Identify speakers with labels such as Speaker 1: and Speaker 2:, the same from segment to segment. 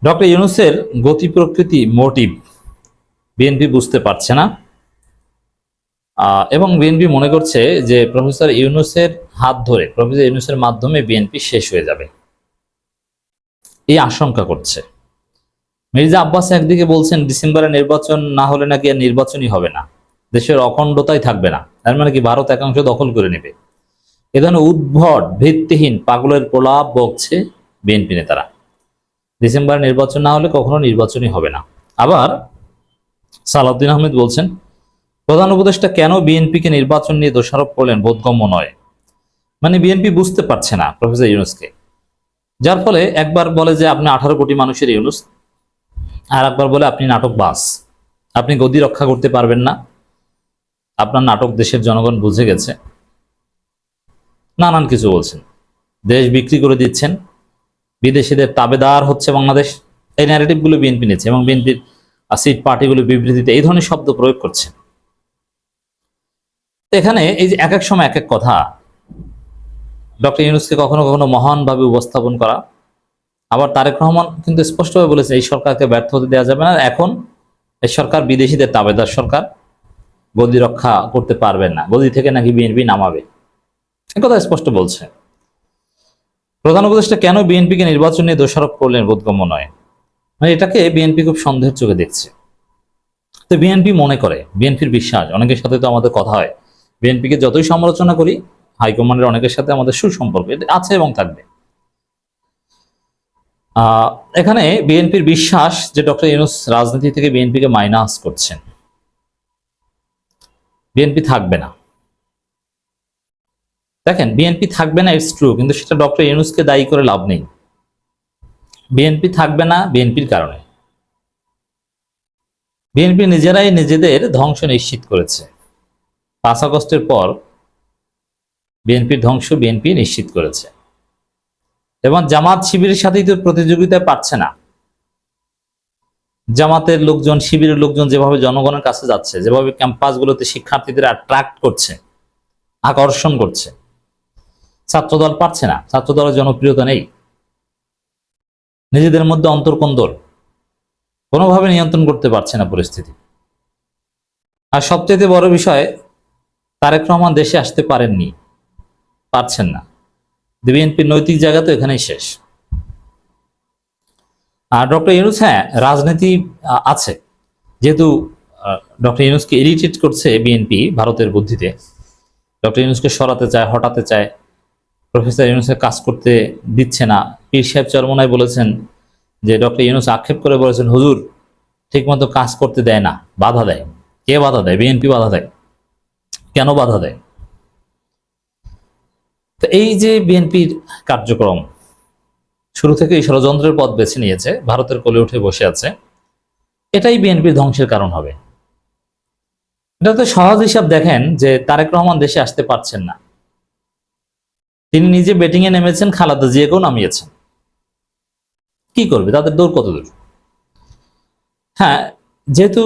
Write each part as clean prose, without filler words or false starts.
Speaker 1: Doctor ইউনূসের গতি প্রকৃতি motive BNP বুঝতে পারছে না, এবং বিএনপি মনে করছে যে প্রফেসর ইউনূসের হাত ধরে, প্রফেসর ইউনূসের মাধ্যমে বিএনপি শেষ হয়ে যাবে, এই আশঙ্কা করছে। মির্জা আব্বাস একদিকে বলছেন ডিসেম্বরে নির্বাচন না হলে নাকি আর নির্বাচনই হবে না, দেশের অখণ্ডতাই থাকবে না, তার মানে কি ভারত একাংশ দখল করে নেবে। এ ধরনের উদ্ভট ভিত্তিহীন পাগলের প্রলাপ বকছে বিএনপি নেতারা। ডিসেম্বরে নির্বাচন না হলে কখনো নির্বাচনই হবে না। আবার সালাউদ্দিন আহমেদ বলছেন প্রধান উপদেষ্টা কেন বিএনপিকে নির্বাচন নিয়ে দোষারোপ করলেন বোধগম্য নয়। মানে বিএনপি বুঝতে পারছে না প্রফেসর ইউনূসকে, যার ফলে একবার বলে যে আপনি 18 কোটি মানুষের ইউনূস, আর একবার বলে আপনি নাটকবাজ, আপনি গদি রক্ষা করতে পারবেন না, আপনার নাটক দেশের জনগণ বুঝে গেছে, নানান কিছু বলছেন। দেশ বিক্রি করে দিচ্ছেন, বিদেশিদের তাবেদার হচ্ছে বাংলাদেশ, এই ন্যারেটিভগুলো বিএনপি নিচ্ছে এবং বিএনপির সিট পার্টিগুলো বিবৃতিতে এই ধরনের শব্দ প্রয়োগ করছে। এখানে এই যে এক এক সময় এক এক কথা, ডক্টর ইউনূসকে কখনো কখনো মহানভাবে উপস্থাপন করা, আবার তারেক রহমান কিন্তু স্পষ্টভাবে বলেছে এই সরকারকে ব্যর্থ হতে দেওয়া যাবে না, এখন এই সরকার বিদেশিদের তাবেদার সরকার, গদি রক্ষা করতে পারবেন না, গদি থেকে নাকি বিএনপি নামাবে, একথা স্পষ্ট বলছে। প্রধান উপদেষ্টা কেন বিএনপিকে নির্বাচন নিয়ে দোষারোপ করলেন বোধগম্য নয়, মানে এটাকে বিএনপি খুব সন্দেহের চোখে দেখছে। তো বিএনপি মনে করে, বিএনপির বিশ্বাস, অনেকের সাথে তো আমাদের কথা হয়, বিএনপিকে যতই সমালোচনা করি হাইকমান্ডের অনেকের সাথে আমাদের সুসম্পর্ক এটা আছে এবং থাকবে। এখানে বিএনপির বিশ্বাস যে ডক্টর ইউনূস রাজনীতি থেকে বিএনপিকে মাইনাস করছেন, বিএনপি থাকবে না। দেখেন বিএনপি থাকবে না, ইটস ট্রু, কিন্তু সেটা ডক্টর ইউনূসকে দায়ী করে লাভ নেই। বিএনপি থাকবে না বিএনপির কারণে, বিএনপি নিজেরাই নিজেদের ধ্বংস নিশ্চিত করেছে। 5 আগস্টের পর বিএনপির ধ্বংস বিএনপি নিশ্চিত করেছে, এবং জামাত শিবিরের সাথেই তো প্রতিযোগিতায় পারছে না। জামাতের লোকজন, শিবিরের লোকজন যেভাবে জনগণের কাছে যাচ্ছে, যেভাবে ক্যাম্পাসগুলোতে শিক্ষার্থীদের অ্যাট্রাক্ট করছে, আকর্ষণ করছে, ছাত্রদল পারছে না, ছাত্রদলের জনপ্রিয়তা নেই, নিজেদের মধ্যে অন্তর্কন্দল, কোনোভাবে নিয়ন্ত্রণ করতে পারছে না পরিস্থিতি। আর সবচেয়ে বড় বিষয়, তারেক রহমান দেশে আসতে পারেননি, পারছেন না। বিএনপির নৈতিক জায়গা তো এখানেই শেষ। আর ডক্টর ইউনূস, হ্যাঁ রাজনীতি আছে, যেহেতু ডক্টর ইউনূসকে ইরিটেট করছে বিএনপি ভারতের বুদ্ধিতে, ডক্টর ইউনূসকে সরাতে চায়, হটাতে চায়, প্রফেসর ইউনূসকে কাজ করতে দিচ্ছে না। পীর সাহেব চরমোনাই বলেছেন যে ডক্টর ইউনূস আক্ষেপ করে বলেছেন হুজুর ঠিকমতো কাজ করতে দেয় না, বাধা দেয়। কে বাধা দেয়? বিএনপি বাধা দেয়। কেন বাধা দেয়? তো এই যে বিএনপির কার্যক্রম শুরু থেকে এই ষড়যন্ত্রের পথ বেছে নিয়েছে, ভারতের কোলে উঠে বসে আছে, এটাই বিএনপির ধ্বংসের কারণ হবে। এটা তো সহজ হিসাব। দেখেন যে তারেক রহমান দেশে আসতে পারছেন না, তিনি নিজে ব্যাটিং এ নেমেছেন, খালেদা জিয়াকেও নামিয়েছেন। কি করবে? তাদের দৌড় কত দূর? হ্যাঁ, যেহেতু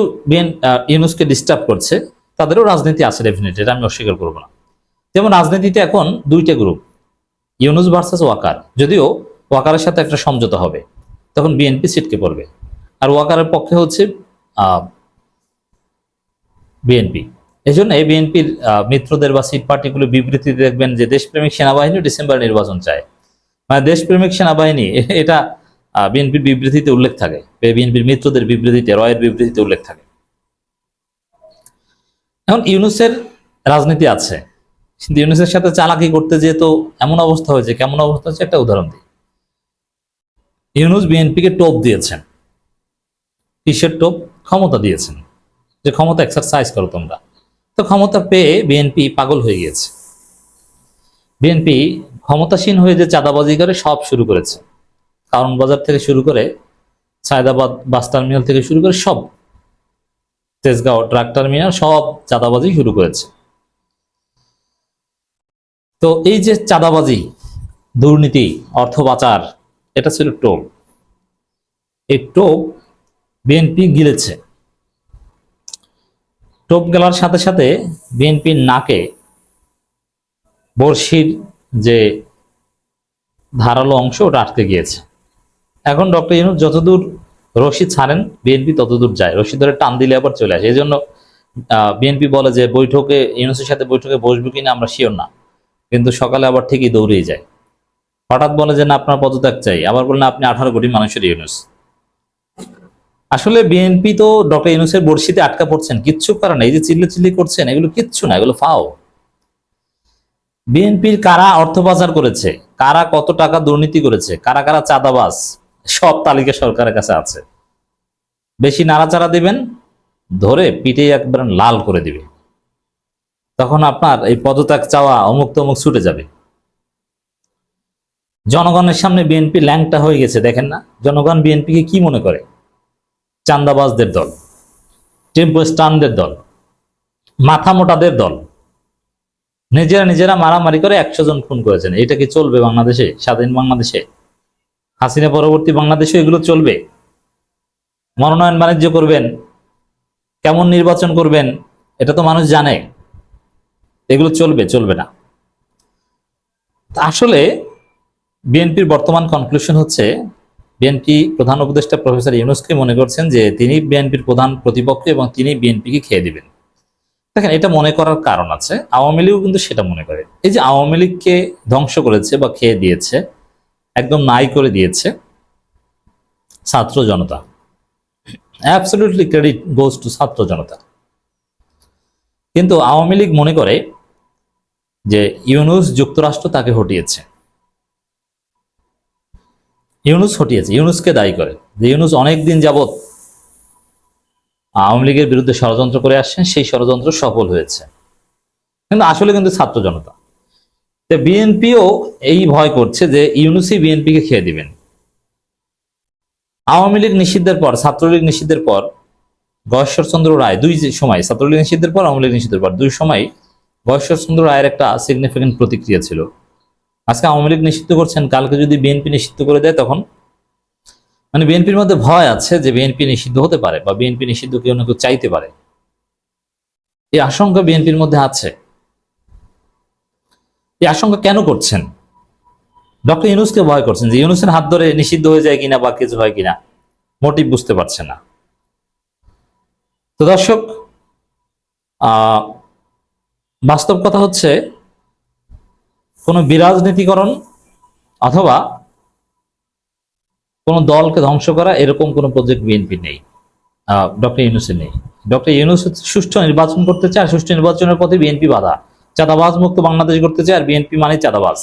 Speaker 1: ইউনূসকে ডিস্টার্ব করছে, তাদেরও রাজনীতি আছে ডেফিনেটলি, এটা আমি অস্বীকার করবো না। যেমন রাজনীতিতে এখন দুইটা গ্রুপ, ইউনূস ভার্সাস ওয়াকার। যদিও ওয়াকারের সাথে একটা সমঝোতা হবে, তখন বিএনপি ছিটকে পড়বে, আর ওয়াকারের পক্ষে হচ্ছে বিএনপি। এই জন্য এই বিএনপির মিত্রদের বা সিট পার্টিগুলো বিবৃতি দেখবেন যে দেশপ্রেমিক সেনাবাহিনী ডিসেম্বর নির্বাচন চায়, মানে দেশপ্রেমিক সেনাবাহিনী, এটা বিএনপির বিবৃতিতে উল্লেখ থাকে, বিএনপির মিত্রদের বিবৃতিতে, রয়ের বিবৃতিতে উল্লেখ থাকে। এখন ইউনূসের রাজনীতি আছে, কিন্তু ইউনূসের সাথে চালাকি করতে যেয়ে তো এমন অবস্থা হয়েছে। কেমন অবস্থা হচ্ছে একটা উদাহরণ দিই। ইউনূস বিএনপিকে টোপ দিয়েছেন, কিসের টোপ? ক্ষমতা দিয়েছেন, যে ক্ষমতা এক্সারসাইজ করো তোমরা। তো ক্ষমতা পেয়ে বিএনপি পাগল হয়ে গিয়েছে। বিএনপি ক্ষমতাসীন হয়ে যে চাঁদাবাজি করে সব শুরু করেছে, কারণ বাজার থেকে শুরু করে, সায়দাবাদ বাস টার্মিনাল থেকে শুরু করে সব, তেজগাঁও ট্রাক টার্মিনাল, সব চাঁদাবাজি শুরু করেছে। তো এই যে চাঁদাবাজি, দুর্নীতি, অর্থ পাচার, এটা ছিল টোপ। এই টোপ বিএনপি গিলেছে। টোপ গেলার সাথে সাথে বিএনপির নাকে বড়শির যে ধারালো অংশ, ওটা আটকে গিয়েছে। এখন ডক্টর ইউনূস যতদূর রশি ছাড়েন বিএনপি ততদূর যায়, রশি ধরে টান দিলে আবার চলে আসে। এই জন্য বিএনপি বলে যে বৈঠকে ইউনূসের সাথে বৈঠকে বসবে কিনা আমরা শিওর না, কিন্তু সকালে আবার ঠিকই দৌড়েই যায়। হঠাৎ বলে যে না আপনার পদত্যাগ চাই, আবার বলেন আপনি 18 কোটি মানুষের ইউনূস। আসলে বিএনপি তো ডক্টর ইউনূসের বড়শিতে আটকা পড়ছেন, কিচ্ছু করার নেই। এই যে চিল্লি করছেন এগুলো কিচ্ছু না, এগুলো ফাও। বিএনপির কারা অর্থ পাচার করেছে, কারা কত টাকা দুর্নীতি করেছে, কারা কারা চাঁদাবাজ, সব তালিকা সরকারের কাছে আছে। বেশি নাড়াচাড়া দিবেন, ধরে পিঠে একবার লাল করে দিবে, তখন আপনার এই পদত্যাগ চাওয়া অমুক তমুক ছুটে যাবে। জনগণের সামনে বিএনপি ল্যাংটা হয়ে গেছে, দেখেন না? জনগণ বিএনপিকে কি মনে করে? চান্দাবাজদের দল, টেম্পো স্টানদের দল, মাথা মোটাদের দল। নিজেরা মারামারি করে 100 জন খুন করেছেন। এটা কি চলবে বাংলাদেশে, স্বাধীন বাংলাদেশে? হাসিনা পরবর্তী বাংলাদেশে এগুলো চলবে? মনোনয়ন বাণিজ্য করবেন, কেমন নির্বাচন করবেন, এটা তো মানুষ জানে। এগুলো চলবে না। আসলে বিএনপির বর্তমান কনক্লুশন হচ্ছে, বিএনপি প্রধান উপদেষ্টা প্রফেসর ইউনূসকে মনে করছেন যে তিনি বিএনপির প্রধান প্রতিপক্ষ এবং তিনি বিএনপিকে খেয়ে দিবেন। দেখেন, এটা মনে করার কারণ আছে, আওয়ামী লীগও কিন্তু সেটা মনে করে। এই যে আওয়ামী লীগকে ধ্বংস করেছে বা খেয়ে দিয়েছে, একদম নাই করে দিয়েছে ছাত্র জনতা। অ্যাবসলিউটলি ক্রেডিট গোজ টু ছাত্র জনতা। কিন্তু আওয়ামী লীগ মনে করে যে ইউনূস যুক্তরাষ্ট্র তাকে হটিয়েছে, ইউনূসকে দায়ী করে যে ইউনূস অনেকদিন যাবৎ আওয়ামী লীগের বিরুদ্ধে ষড়যন্ত্র করে আসছেন, সেই ষড়যন্ত্র সফল হয়েছে। কিন্তু আসলে কিন্তু ছাত্র জনতা। বিএনপিও এই ভয় করছে যে ইউনূসই বিএনপিকে খেয়ে দিবেন। আওয়ামী লীগ নিষিদ্ধের পর, ছাত্রলীগ নিষিদ্ধের পর গয়েশ্বরচন্দ্র রায়, দুই সময়, ছাত্রলীগ নিষিদ্ধের পর আওয়ামী লীগ নিষিদ্ধের পর দুই সময় গয়েশ্বরচন্দ্র রায়ের একটা সিগনিফিকেন্ট প্রতিক্রিয়া ছিল। আজকে আওয়ামী লীগ নিষিদ্ধ করছেন, কালকে যদি বিএনপি নিষিদ্ধ করে দেয়, তখন মানে বিএনপির মধ্যে ভয় আছে যে বিএনপি নিষিদ্ধ হতে পারে বা বিএনপি নিষিদ্ধ কেউ না কেউ চাইতে পারে। এই আশঙ্কা বিএনপির মধ্যে আছে। এই আশঙ্কা কেন করছেন? ডক্টর ইউনূসকে ভয় করছেন যে ইউনূসের হাত ধরে নিষিদ্ধ হয়ে যায় কিনা বা কিছু হয় কিনা, মোটিভ বুঝতে পারছে না। তো দর্শক, বাস্তব কথা হচ্ছে, কোন বিরাজনীতিকরণ অথবা কোন দলকে ধ্বংস করা এরকম কোন প্রজেক্ট বিএনপি নেই, ডক্টর ইউনূসের নেই। ডক্টর ইউনূস সুষ্ঠু নির্বাচন করতে চায়, আর সুষ্ঠু নির্বাচনের পথে বিএনপি বাধা। চাঁদাবাজ মুক্ত বাংলাদেশ করতে চায়, আর বিএনপি মানে চাঁদাবাজ।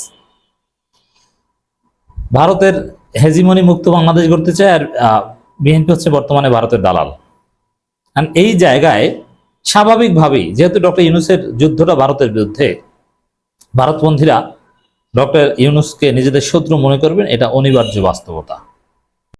Speaker 1: ভারতের হেজিমনি মুক্ত বাংলাদেশ করতে চায়, আর বিএনপি হচ্ছে বর্তমানে ভারতের দালাল। এই জায়গায় স্বাভাবিকভাবেই, যেহেতু ডক্টর ইউনূসের যুদ্ধটা ভারতের বিরুদ্ধে, ভারতপন্থীরা ডক্টর ইউনূসকে নিজেদের শত্রু মনে করবেন, এটা অনিবার্য বাস্তবতা।